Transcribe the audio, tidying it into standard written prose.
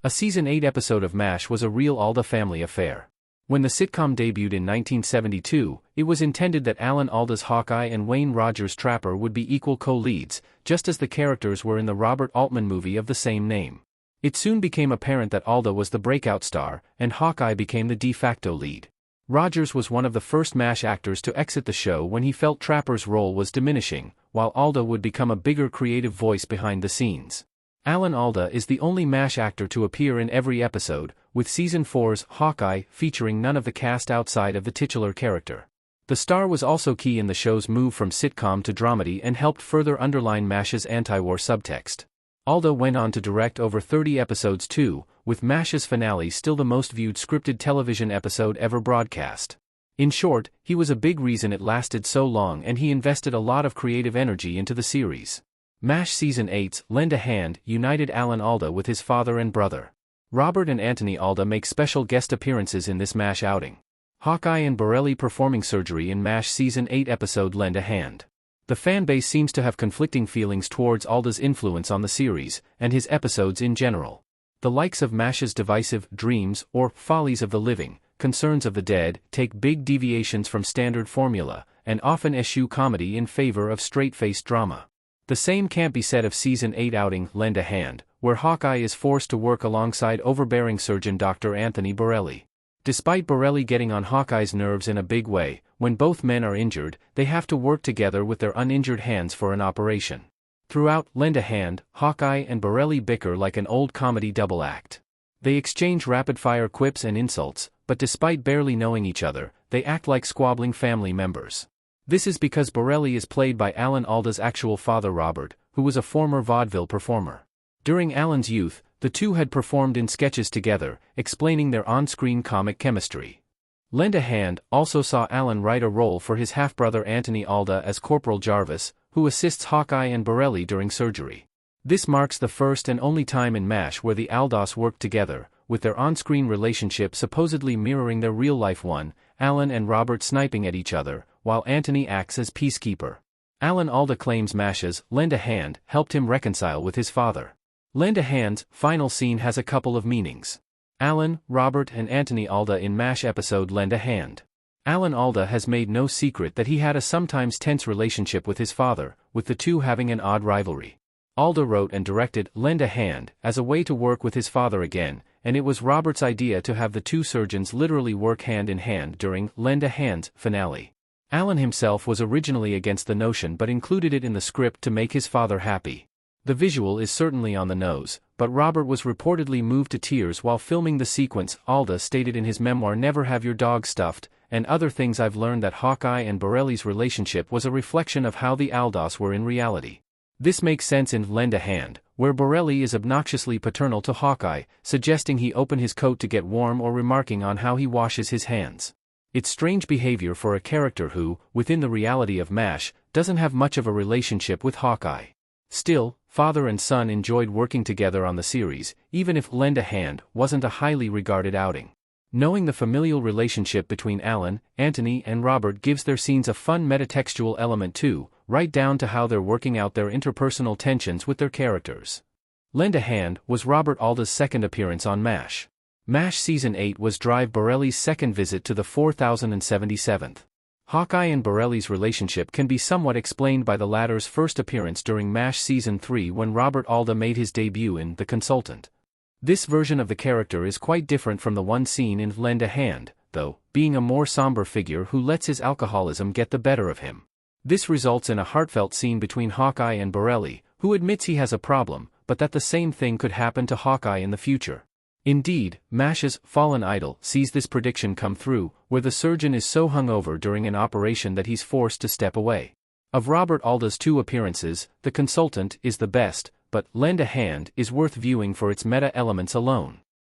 A Season 8 episode of MASH was a real Alda family affair. When the sitcom debuted in 1972, it was intended that Alan Alda's Hawkeye and Wayne Rogers' Trapper would be equal co-leads, just as the characters were in the Robert Altman movie of the same name. It soon became apparent that Alda was the breakout star, and Hawkeye became the de facto lead. Rogers was one of the first MASH actors to exit the show when he felt Trapper's role was diminishing, while Alda would become a bigger creative voice behind the scenes. Alan Alda is the only MASH actor to appear in every episode, with Season 4's Hawkeye featuring none of the cast outside of the titular character. The star was also key in the show's move from sitcom to dramedy and helped further underline MASH's anti-war subtext. Alda went on to direct over 30 episodes too, with MASH's finale still the most viewed scripted television episode ever broadcast. In short, he was a big reason it lasted so long, and he invested a lot of creative energy into the series. MASH Season 8's Lend a Hand united Alan Alda with his father and brother. Robert and Anthony Alda make special guest appearances in this MASH outing. Hawkeye and Borelli performing surgery in MASH Season 8 episode Lend a Hand. The fanbase seems to have conflicting feelings towards Alda's influence on the series, and his episodes in general. The likes of MASH's divisive Dreams or Follies of the Living, Concerns of the Dead take big deviations from standard formula, and often eschew comedy in favor of straight-faced drama. The same can't be said of Season 8 outing Lend a Hand, where Hawkeye is forced to work alongside overbearing surgeon Dr. Anthony Borelli. Despite Borelli getting on Hawkeye's nerves in a big way, when both men are injured, they have to work together with their uninjured hands for an operation. Throughout Lend a Hand, Hawkeye and Borelli bicker like an old comedy double act. They exchange rapid-fire quips and insults, but despite barely knowing each other, they act like squabbling family members. This is because Borelli is played by Alan Alda's actual father Robert, who was a former vaudeville performer. During Alan's youth, the two had performed in sketches together, explaining their on-screen comic chemistry. Lend a Hand also saw Alan write a role for his half-brother Anthony Alda as Corporal Jarvis, who assists Hawkeye and Borelli during surgery. This marks the first and only time in MASH where the Aldas worked together, with their on-screen relationship supposedly mirroring their real-life one, Alan and Robert sniping at each other, while Anthony acts as peacekeeper. Alan Alda claims MASH's Lend a Hand helped him reconcile with his father. Lend a Hand's final scene has a couple of meanings. Alan, Robert and Anthony Alda in MASH episode Lend a Hand. Alan Alda has made no secret that he had a sometimes tense relationship with his father, with the two having an odd rivalry. Alda wrote and directed Lend a Hand as a way to work with his father again, and it was Robert's idea to have the two surgeons literally work hand in hand during Lend a Hand's finale. Alan himself was originally against the notion but included it in the script to make his father happy. The visual is certainly on the nose, but Robert was reportedly moved to tears while filming the sequence. Alda stated in his memoir Never Have Your Dog Stuffed, and other things I've learned that Hawkeye and Borelli's relationship was a reflection of how the Aldas were in reality. This makes sense in Lend a Hand, where Borelli is obnoxiously paternal to Hawkeye, suggesting he open his coat to get warm or remarking on how he washes his hands. It's strange behavior for a character who, within the reality of MASH, doesn't have much of a relationship with Hawkeye. Still, father and son enjoyed working together on the series, even if Lend a Hand wasn't a highly regarded outing. Knowing the familial relationship between Alan, Anthony and Robert gives their scenes a fun metatextual element too, right down to how they're working out their interpersonal tensions with their characters. Lend a Hand was Robert Alda's second appearance on MASH. MASH Season 8 was Drive Borelli's second visit to the 4077th. Hawkeye and Borelli's relationship can be somewhat explained by the latter's first appearance during MASH Season 3 when Robert Alda made his debut in The Consultant. This version of the character is quite different from the one seen in Lend a Hand, though, being a more somber figure who lets his alcoholism get the better of him. This results in a heartfelt scene between Hawkeye and Borelli, who admits he has a problem, but that the same thing could happen to Hawkeye in the future. Indeed, MASH's Fallen Idol sees this prediction come through, where the surgeon is so hungover during an operation that he's forced to step away. Of Robert Alda's two appearances, The Consultant is the best, but Lend a Hand is worth viewing for its meta elements alone.